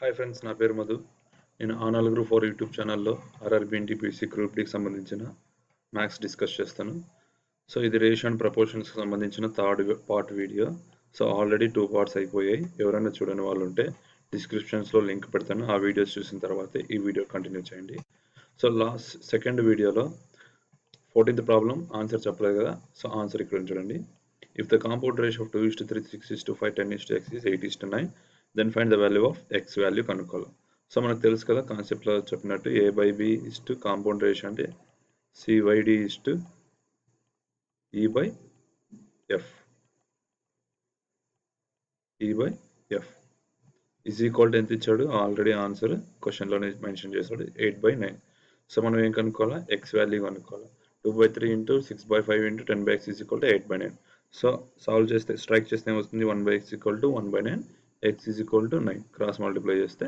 Hi friends, నా పేరు మధు. నేను ఆ4 4 యూట్యూబ్ ఛానల్లో ఆర్ఆర్బీ ఎన్టీపీసీ గ్రూప్ డికి సంబంధించిన మ్యాథ్స్ డిస్కస్ చేస్తాను. సో ఇది రేషియో అండ్ ప్రపోర్షన్స్కి సంబంధించిన third part video. So already 2 parts అయిపోయాయి. ఎవరైనా చూడని వాళ్ళు ఉంటే డిస్క్రిప్షన్స్లో లింక్ పెడతాను. ఆ వీడియోస్ చూసిన తర్వాత ఈ వీడియో కంటిన్యూ చేయండి. సో సెకండ్ వీడియోలో 14th ప్రాబ్లం ఆన్సర్ చెప్పలేదు కదా. సో ఆన్సర్ ఇక్కడ చూడండి. If the compound ratio of 2:3, 6:5, 10:x is 8:9, then find the value of x value కనుక్కోవాలి. సో మనకు తెలుసు కదా, కాన్సెప్ట్లో చెప్పినట్టు a/b is to compound ratio అంటే c/d is to e/f. e/f is equal to ఎంత ఇచ్చాడు, ఆల్రెడీ ఆన్సర్ క్వశ్చన్లోనే మెన్షన్ చేశాడు, 8/9. సో మనం ఏం కనుక్కోవాలా, x వాల్యూ కనుక్కోవాలి. 2/3 into 6/5 into 10/x is equal to 8/9. So solve చేస్తే స్ట్రైక్ చేస్తే ఏమవుతుంది, 1/x equal to 1/9, x is equal to 9. Cross multiply చేస్తే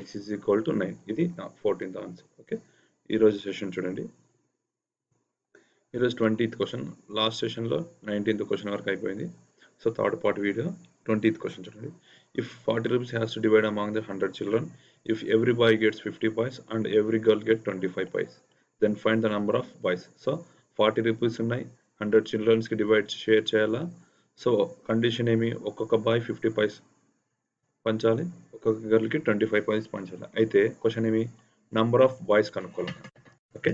x is equal to 9. ఇది 14th ఆన్సర్. ఓకే, ఈరోజు సెషన్ చూడండి. ఈరోజు 20th క్వశ్చన్. లాస్ట్ సెషన్లో 19th క్వశ్చన్ వరకు అయిపోయింది. So third part video 20th question చూడండి. If 40 rupees has to divide among the 100 children, if every boy gets 50 pies and every girl gets 25 pies, then find the number of boys. So 40 rupees ఉన్నాయి, 100 చిల్డ్రన్స్కి share చేయాలా. So condition ఏమి, ఒక్కొక్క bye 50 vice పంచాలి, ఒక్కొక్క గర్ల్కి 25 vice పంచాలి. అయితే question ఏమి, number of boys కనుక్కోవాలి. ఓకే,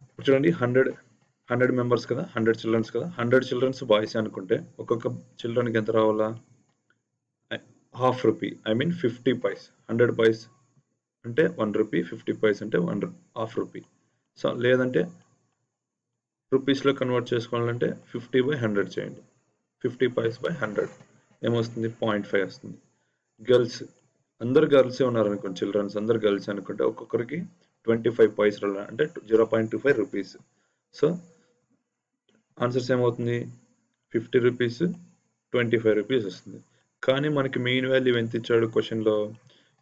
ఇప్పుడు చూడండి, 100 మెంబర్స్ కదా, 100 చిల్డ్రన్స్ కదా, 100 చిల్డ్రన్స్ బాయ్స్ అనుకుంటే ఒక్కొక్క చిల్డ్రన్కి ఎంత రావాలా, ₹1/2, ఐ మీన్ 50 పైస్. 100 పైస్ అంటే ₹1, 50 పైస్ అంటే ₹1/2. సో లేదంటే రూపీస్లో కన్వర్ట్ చేసుకోవాలంటే 50/100 చేయండి. 50 పైస్ బై 100 ఏమొస్తుంది, 0.5 వస్తుంది. గర్ల్స్ అందరు గర్ల్సే ఉన్నారు అనుకోండి, చిల్డ్రన్స్ అందరు గర్ల్స్ అనుకుంటే ఒక్కొక్కరికి 25 పైస్ అంటే 0.25 రూపీస్. సో ఆన్సర్స్ ఏమవుతుంది, 50 రూపీస్, 25 రూపీస్ వస్తుంది. కానీ మనకి మెయిన్ వాల్యూ ఎంత ఇచ్చాడు క్వశ్చన్లో,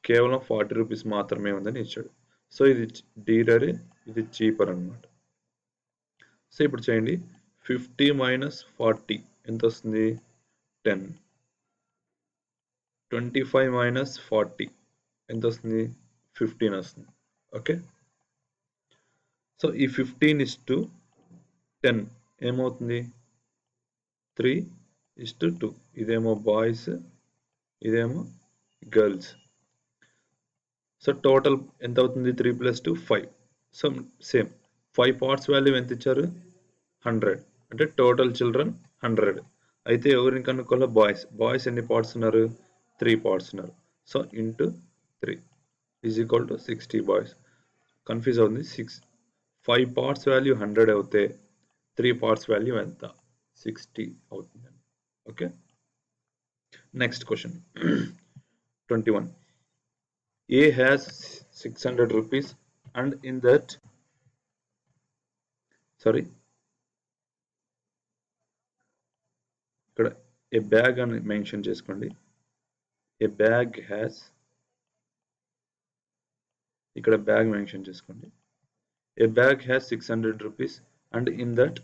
కేవలం 40 రూపీస్ మాత్రమే ఉందని ఇచ్చాడు. సో ఇది డీరర్, ఇది చీపర్ అనమాట. సో ఇప్పుడు చేయండి, 50 - 40 ఎంత వస్తుంది, 10. 25 - 40 ఎంత వస్తుంది, 15 వస్తుంది. ఓకే, సో ఈ 15:10 ఏమవుతుంది, 3:2. ఇదేమో బాయ్స్, ఇదేమో గర్ల్స్. సో టోటల్ ఎంత అవుతుంది, 3 + 2 5. సో సేమ్ 5 పార్ట్స్ వాల్యూ ఎంత ఇచ్చారు, 100. అంటే టోటల్ చిల్డ్రన్ 100. అయితే ఎవరిని కనుక్కోవాలో, బాయ్స్ ఎన్ని పార్ట్స్ ఉన్నారు, 3 పార్ట్స్ ఉన్నారు. So into 3 = 60 boys. కన్ఫ్యూజ్ అవుతుంది. 5 పార్ట్స్ వాల్యూ 100 అవుతే 3 పార్ట్స్ వాల్యూ ఎంత, 60 అవుతుంది. Okay, next question 21. A has 600 rupees and in that, sorry, ఇక్కడ ఏ బ్యాగ్ అని మెన్షన్ చేసుకోండి. ఏ బ్యాగ్ హ్యాస్, ఇక్కడ బ్యాగ్ మెన్షన్ చేసుకోండి. ఏ bag has 600 rupees and in that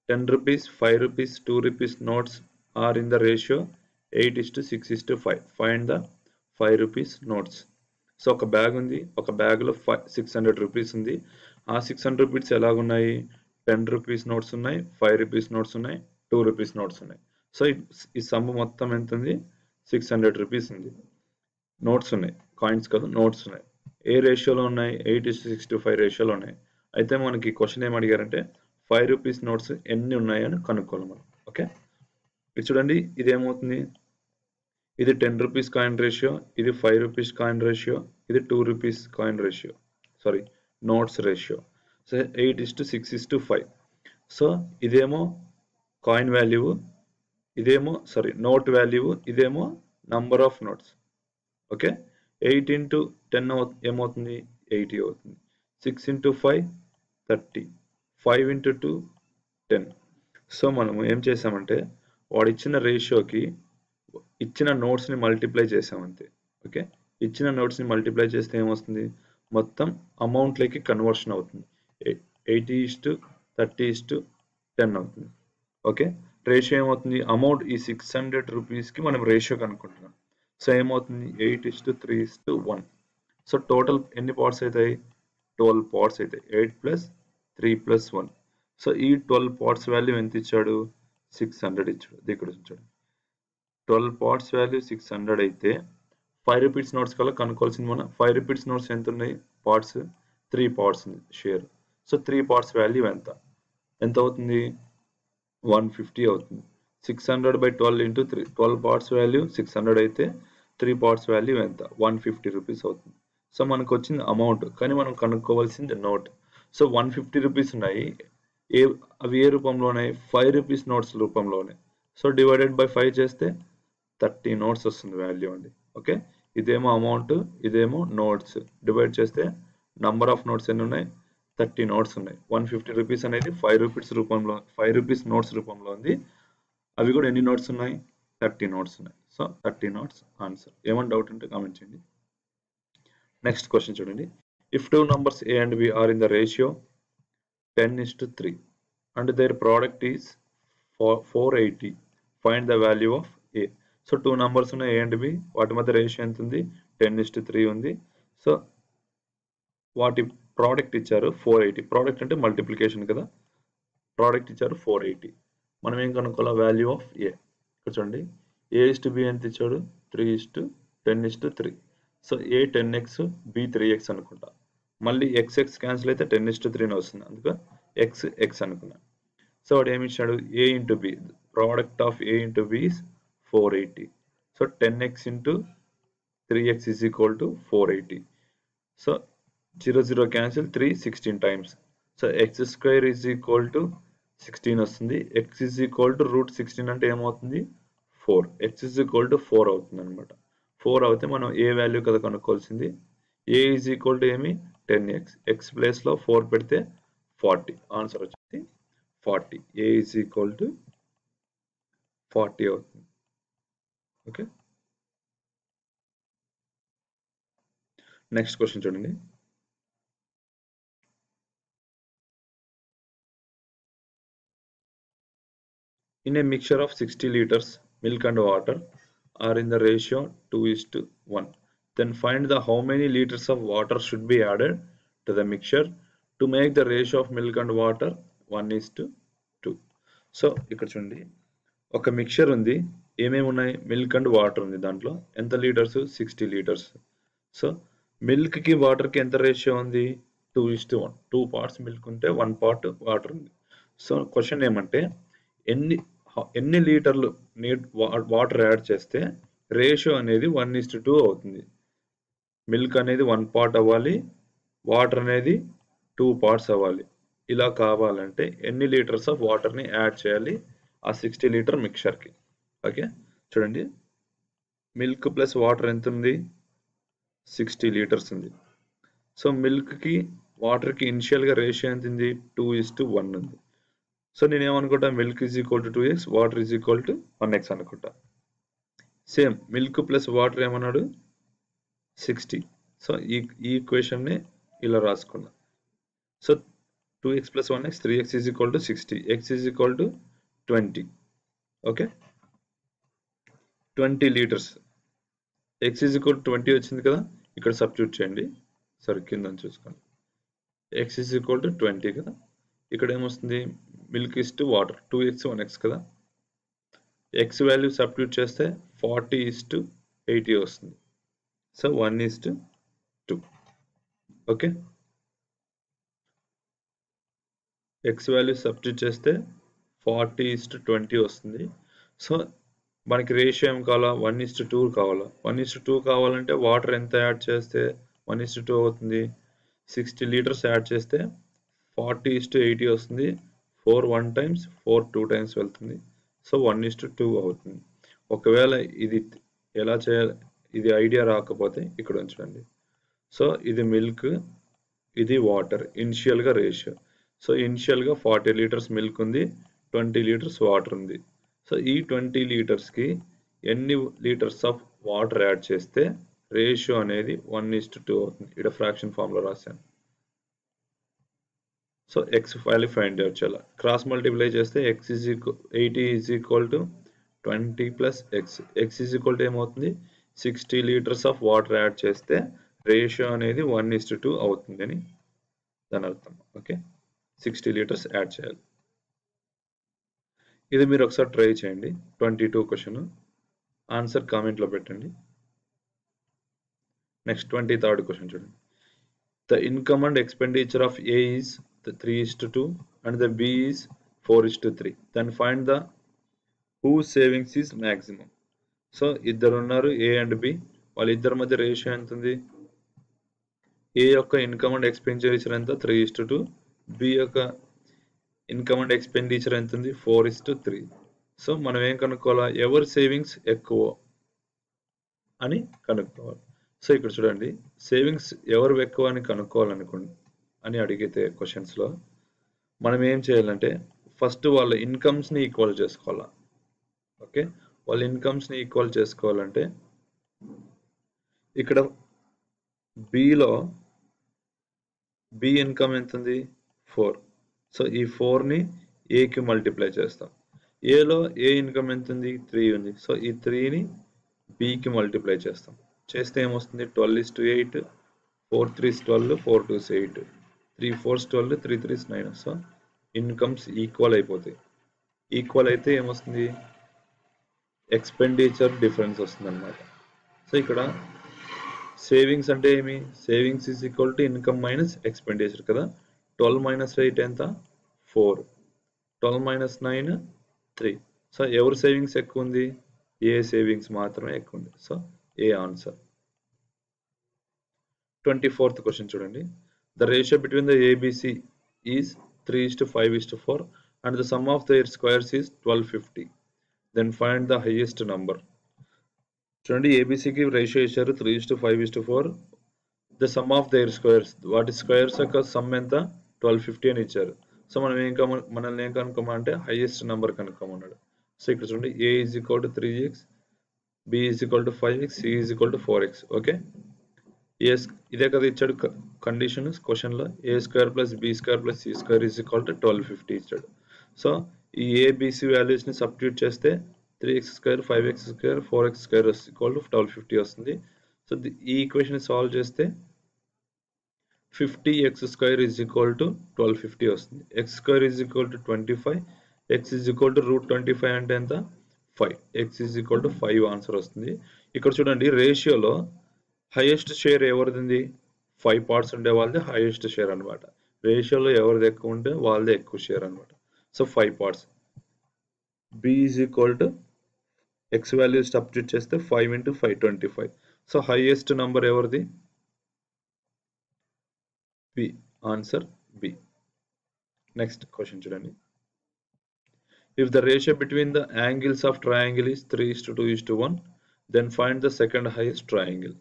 10 rupees, 5 rupees, 2 rupees notes are in the ratio 8:6:5. Find the 5 rupees notes. So ఒక bag ఉంది, ఒక బ్యాగ్లో 600 rupees ఉంది. ఆ 600 రూపీస్ ఎలాగున్నాయి, 10 రూపీస్ నోట్స్ ఉన్నాయి, 5 రూపీస్ నోట్స్ ఉన్నాయి, 2 రూపీస్ నోట్స్ ఉన్నాయి. సో ఈ సమ్ మొత్తం ఎంత ఉంది, 600 రూపీస్ ఉంది. నోట్స్ ఉన్నాయి, కాయిన్స్ కాదు, నోట్స్ ఉన్నాయి. ఏ రేషియోలో ఉన్నాయి, 8:6:5 రేషియోలో ఉన్నాయి. అయితే మనకి క్వశ్చన్ ఏం అడిగారంటే 5 రూపీస్ నోట్స్ ఎన్ని ఉన్నాయని కనుక్కోవాలి మనం. ఓకే, ఇది చూడండి, ఇదేమవుతుంది, ఇది 10 రూపీస్ కాయిన్ రేషియో, ఇది 5 రూపీస్ కాయిన్ రేషియో, ఇది 2 rupees coin ratio, sorry notes ratio. So 8:6:5. So ఇదేమో కాయిన్ వాల్యూ, ఇదేమో నోట్ వాల్యూ, ఇదేమో నంబర్ ఆఫ్ నోట్స్. ఓకే, 8 × 10 ఏమవుతుంది, 80 అవుతుంది. 6 × 5 30, 5 × 2 10. సో మనము ఏం చేసామంటే వాడు ఇచ్చిన రేషియోకి ఇచ్చిన నోట్స్ని మల్టిప్లై చేసాం అంతే. ఓకే, ఇచ్చిన నోట్స్ని మల్టిప్లై చేస్తే ఏమొస్తుంది, మొత్తం అమౌంట్లోకి కన్వర్షన్ అవుతుంది. 80:30:10 అవుతుంది. ఓకే, రేషియో ఏమవుతుంది, అమౌంట్ ఈ 600 రూపీస్కి మనం రేషియో కనుక్కుంటున్నాం. సో ఏమవుతుంది 8:3:1. సో టోటల్ ఎన్ని పార్ట్స్ అవుతాయి 12 పార్ట్స్ అవుతాయి 8 ప్లస్ 3 ప్లస్ 1. సో ఈ 12 పార్ట్స్ వాల్యూ ఎంత ఇచ్చాడు 600 ఇచ్చాడు. ఇక్కడ ఇచ్చాడు 12 పార్ట్స్ వాల్యూ 600 అయితే 5 రూపీస్ నోట్స్ కల్లా కనుక్కోవాల్సింది మనం 5 రూపీస్ నోట్స్ ఎంత ఉన్నాయి పార్ట్స్ 3 పార్ట్స్ ఉంది షేర్. సో 3 పార్ట్స్ వాల్యూ ఎంత అవుతుంది 150 అవుతుంది. 600/12 ఇంటూ 3 12 పార్ట్స్ వాల్యూ 600 అయితే 3 పార్ట్స్ వాల్యూ ఎంత 150 రూపీస్ అవుతుంది. సో మనకు వచ్చింది అమౌంట్ కానీ మనం కనుక్కోవాల్సింది నోట్. సో 150 రూపీస్ ఉన్నాయి అవి ఏ రూపంలో ఉన్నాయి 5 రూపీస్ నోట్స్ రూపంలో ఉన్నాయి. సో డివైడెడ్ బై 5 చేస్తే 30 నోట్స్ వస్తుంది వాల్యూ అండి. ఓకే ఇదేమో అమౌంట్ ఇదేమో నోట్స్ డివైడ్ చేస్తే నంబర్ ఆఫ్ నోట్స్ ఎన్ని ఉన్నాయి 30 నోట్స్ ఉన్నాయి. 150 రూపీస్ అనేది 5 రూపీస్ రూపంలో 5 రూపీస్ నోట్స్ రూపంలో ఉంది. అవి కూడా ఎన్ని నోట్స్ ఉన్నాయి 30 నోట్స్ ఉన్నాయి. So 30 notes answer. ఏమైనా డౌట్ ఉంటే కామెంట్ చేయండి. నెక్స్ట్ క్వశ్చన్ చూడండి. If two numbers A and B are in the ratio 10:3 and their product is 480, find the value of A. So two numbers ఉన్నాయి A and B, వాటి మధ్య ratio ఎంత ఉంది 10:3 ఉంది. సో వాటి ప్రోడక్ట్ ఇచ్చారు 480. ప్రోడక్ట్ అంటే మల్టిప్లికేషన్ కదా, ప్రోడక్ట్ ఇచ్చారు 480. మనం ఏం కనుక్కోవాలి వాల్యూ ఆఫ్ ఏ. ఇక్కడ చూడండి A/B ఎంత ఇచ్చాడు 3:10:3. So A 10x B 3x అనుకుంటా. మళ్ళీ x క్యాన్సిల్ అయితే 10:3 వస్తుంది, అందుకే x అనుకున్నా. సో వాడు ఏమి ఇచ్చాడు A into B, product of A into B is 480. So 10x into 3x is equal to 480. So 0 cancel 3 16 times. So x square is equal to 16 వస్తుంది. x ఈజ్ ఈక్వల్ టు √16 అంటే ఏమవుతుంది 4. x is equal to 4 అవుతుంది అనమాట. 4 అవుతే మనం ఏ value కదా కనుక్కోవాల్సింది. a is equal to ఏమి 10x, x ప్లేస్లో 4 పెడితే 40. ఆన్సర్ వచ్చేసి 40. a ఈజ్ ఈక్వల్ టు 40 అవుతుంది. ఓకే నెక్స్ట్ క్వశ్చన్ చూడండి. In a mixture of 60 liters milk and water are in the ratio 2:1, then find the how many liters of water should be added to the mixture to make the ratio of milk and water 1:2. So ఇక్కడ చూడండి ఒక mixture ఉంది, ఏమేమి ఉన్నాయి milk and water ఉంది, దాంట్లో ఎంత litres 60 litres. So మిల్క్కి వాటర్కి ఎంత రేషియో ఉంది 2:1. 2 పార్ట్స్ మిల్క్ ఉంటే 1 పార్ట్ వాటర్ ఉంది. సో క్వశ్చన్ ఏమంటే ఎన్ని లీటర్లు వాటర్ యాడ్ చేస్తే రేషియో అనేది 1:2 అవుతుంది. మిల్క్ అనేది 1 పార్ట్ అవ్వాలి, వాటర్ అనేది 2 పార్ట్స్ అవ్వాలి. ఇలా కావాలంటే ఎన్ని లీటర్స్ ఆఫ్ వాటర్ని యాడ్ చేయాలి ఆ 60 లీటర్ మిక్చర్కి. ఓకే చూడండి మిల్క్ ప్లస్ వాటర్ ఎంత ఉంది 60 లీటర్స్ ఉంది. సో మిల్క్కి వాటర్కి ఇనిషియల్గా రేషియో ఎంత ఉంది 2:1 ఉంది. సో నేను ఏమనుకుంటా milk is equal to 2x, water is equal to 1x అనుకుంటా. సేమ్ మిల్క్ ప్లస్ వాటర్ ఏమన్నాడు 60. సో ఈ ఈక్వేషన్ని ఇలా రాసుకున్నా. So 2x + 1x 3x is equal to 60, x is equal to 20. Okay 20 litres, x is equal to 20 వచ్చింది కదా, ఇక్కడ substitute చేయండి. సరే కింద చూసుకోండి x ఈజ్ ఈక్వల్ టు 20 కదా, ఇక్కడ ఏమొస్తుంది milk is to water 2x 1x కదా, x వాల్యూ సబ్స్టిట్యూట్ చేస్తే 40:80 వస్తుంది. So 1:2. Okay x value substitute చేస్తే 40:20 వస్తుంది. సో మనకి రేషియో ఏం కావాలా 1:2 కావాలా. 1:2 కావాలంటే వాటర్ ఎంత యాడ్ చేస్తే 1:2 అవుతుంది 60 లీటర్స్ యాడ్ చేస్తే 40:80 వస్తుంది. 4 1 టైమ్స్ 4 2 టైమ్స్ వెళ్తుంది. సో 1:2 అవుతుంది. ఒకవేళ ఇది ఎలా చేయాలి ఇది ఐడియా రాకపోతే ఇక్కడ ఉంచండి. సో ఇది మిల్క్ ఇది వాటర్ ఇనిషియల్గా రేషియో. సో ఇనిషియల్గా 40 లీటర్స్ మిల్క్ ఉంది, 20 లీటర్స్ వాటర్ ఉంది. సో ఈ 20 లీటర్స్కి ఎన్ని లీటర్స్ ఆఫ్ వాటర్ యాడ్ చేస్తే రేషియో అనేది 1:2 అవుతుంది. ఇక్కడ ఫ్రాక్షన్ ఫామ్లో రాశాను. So x value find out చేయాలి. క్రాస్ మల్టిప్లై చేస్తే x is equal 80 is equal to 20 + x. x is equal to ఏమవుతుంది 60 లీటర్స్ ఆఫ్ వాటర్ యాడ్ చేస్తే రేషియో అనేది 1:2 అవుతుంది అని దాని అర్థం. ఓకే, 60 లీటర్స్ యాడ్ చేయాలి. ఇది మీరు ఒకసారి ట్రై చేయండి. 22 క్వశ్చన్ ఆన్సర్ కామెంట్లో పెట్టండి. నెక్స్ట్ 23rd క్వశ్చన్ చూడండి. The income and expenditure of A is 3:2 and the B is 4:3. Then find the whose savings is maximum. So ఇద్దరు ఉన్నారు, ఏ అండ్ బి. వాళ్ళిద్దరి మధ్య రేషియో ఎంత ఉంది? ఏ యొక్క ఇన్కమ్ అండ్ ఎక్స్పెండిచర్ ఎంత? 3:2. బి యొక్క ఇన్కమ్ అండ్ ఎక్స్పెండిచర్ ఎంత ఉంది? 4:3. సో మనం ఏం కనుక్కోవాలా? ఎవరి సేవింగ్స్ ఎక్కువ అని కనుక్కోవాలి. సో ఇక్కడ చూడండి, సేవింగ్స్ ఎవరు ఎక్కువ అని కనుక్కోవాలనుకోండి అని అడిగితే క్వశ్చన్స్లో మనం ఏం చేయాలంటే ఫస్ట్ వాళ్ళ ఇన్కమ్స్ని ఈక్వల్ చేసుకోవాలా. ఓకే, వాళ్ళ ఇన్కమ్స్ని ఈక్వల్ చేసుకోవాలంటే ఇక్కడ బిలో బి ఇన్కమ్ ఎంత ఉంది? 4. సో ఈ 4ని ఏకి మల్టిప్లై చేస్తాం. ఏలో ఏ ఇన్కమ్ ఎంత ఉంది? 3 ఉంది. సో ఈ 3ని బికి మల్టిప్లై చేస్తాం. చేస్తే ఏమొస్తుంది? 12:8, 4 3s 12, 4 2s 8, 3 4s 12, 3 3s 9. So incomes equal అయిపోతాయి. ఈక్వల్ అయితే ఏమొస్తుంది? ఎక్స్పెండిచర్ డిఫరెన్స్ వస్తుంది అనమాట. సో ఇక్కడ సేవింగ్స్ అంటే ఏమి? Savings is equal to income minus expenditure కదా. 12 మైనస్ 8 ఎంత? 4. 12 మైనస్ 9 3. సో ఎవరు సేవింగ్స్ ఎక్కువ ఉంది? ఏ సేవింగ్స్ మాత్రమే ఎక్కువ ఉంది. So A answer. 24th question చూడండి. The ratio between the ABC is 3:5:4 and the sum of their squares is 1250. Then find the highest number. చూడండి, ఏబిసికి రేషియో ఇచ్చారు 3:5:4. The sum of their squares, వాటి squares యొక్క sum ఎంత? 1250 అని ఇచ్చారు. So మనల్ని ఏం కనుక్కోమంటే హైయెస్ట్ నెంబర్ కనుక్కోమన్నాడు. సో ఇక్కడ చూడండి, A is equal to 3x, B is equal to 5x, C is equal to 4x. Okay, ఇదే కదా ఇచ్చాడు కండిషన్ క్వశ్చన్లో. A square plus B square plus C square is equal to 1250 ఇచ్చాడు. So ఈ ABC వాల్యూస్ని substitute చేస్తే 3x², 5x², 4x² equal to 1250 వస్తుంది. So ఈ ఈక్వేషన్ సాల్వ్ చేస్తే 50x² ఈజ్ ఈక్వల్ టు 1250 వస్తుంది. x² is equal to 25, x is equal to √25 అంటే ఎంత? 5. x is equal to 5 answer వస్తుంది. ఇక్కడ చూడండి, రేషియోలో హైయెస్ట్ షేర్ ఎవరిది? 5 పార్ట్స్ ఉండే వాళ్ళది హైయెస్ట్ షేర్ అనమాట. రేషియోలో ఎవరిది ఎక్కువ ఉంటే వాళ్ళదే ఎక్కువ షేర్ అనమాట. So 5 parts. B is equal to X value substitute చేస్తే 5 × 5 25. సో హైయెస్ట్ నంబర్ ఎవరిది? B. Answer B. Next question చూడండి. If the ratio between the angles of triangle is 3:2:1, then find the second highest angle.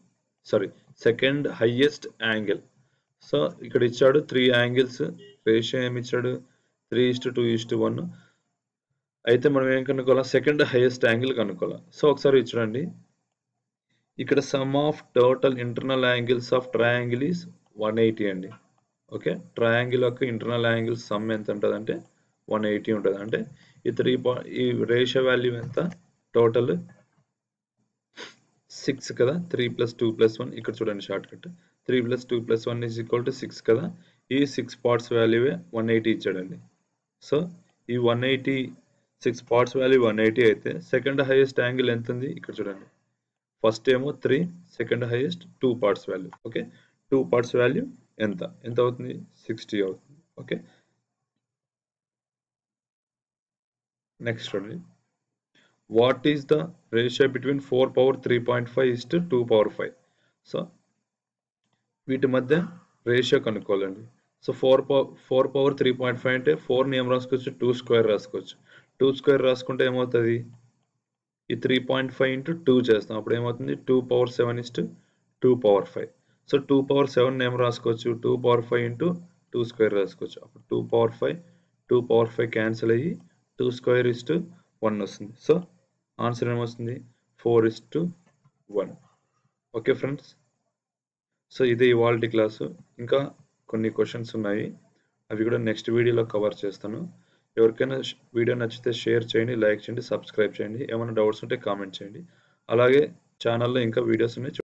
So ఇక్కడ ఇచ్చాడు 3 angles, ratio ఏమి ఇచ్చాడు? 3:2:1. అయితే మనం ఏం కనుక్కోవాలా? సెకండ్ హైయెస్ట్ యాంగిల్ కనుక్కోవాలా. సో ఒకసారి చూడండి, ఇక్కడ sum of total internal angles of triangle is 180 అండి. ఓకే, ట్రయాంగిల్ యొక్క ఇంటర్నల్ యాంగిల్ సమ్ ఎంత ఉంటుంది అంటే 180 ఉంటుంది. అంటే ఈ రేషియో వాల్యూ ఎంత? టోటల్ 6 కదా. 3 + 2 + 1. ఇక్కడ చూడండి short cut, 3 + 2 + 1 is equal to 6 కదా. ఈ 6 పార్ట్స్ వాల్యూవే 180 ఇచ్చాడండి. సో ఈ 6 పార్ట్స్ వాల్యూ 180 అయితే సెకండ్ హైయెస్ట్ యాంగిల్ ఎంత ఉంది? ఇక్కడ చూడండి, ఫస్ట్ ఏమో 3, second highest 2 parts value. Okay, 2 parts value ఎంత అవుతుంది? 60 అవుతుంది. ఓకే, నెక్స్ట్ చూడండి. What is the ratio between 4^3.5 = 2^5? So వీటి మధ్య రేషియో కనుక్కోవాలండి. సో 4^3.5 అంటే 4ని ఏం రాసుకోవచ్చు? 2² రాసుకోవచ్చు. 2² రాసుకుంటే ఏమవుతుంది? ఈ 3.5 × 2 చేస్తాం, అప్పుడు ఏమవుతుంది? 2^7 = 2^5. సో 2^7 ఏం రాసుకోవచ్చు? 2^5 × 2² రాసుకోవచ్చు. అప్పుడు 2^5 క్యాన్సిల్ అయ్యి 2² 1 వస్తుంది. సో ఆన్సర్ ఏమొస్తుంది? 4:1. ఓకే ఫ్రెండ్స్, సో ఇదే ఇవాల్టి క్లాసు. ఇంకా కొన్ని క్వశ్చన్స్ ఉన్నాయి, అవి కూడా నెక్స్ట్ వీడియోలో కవర్ చేస్తాను. ఎవరికైనా వీడియో నచ్చితే షేర్ చేయండి, లైక్ చేయండి, సబ్స్క్రైబ్ చేయండి. ఏమైనా డౌట్స్ ఉంటే కామెంట్ చేయండి. అలాగే ఛానల్లో ఇంకా వీడియోస్ ఉన్నాయి.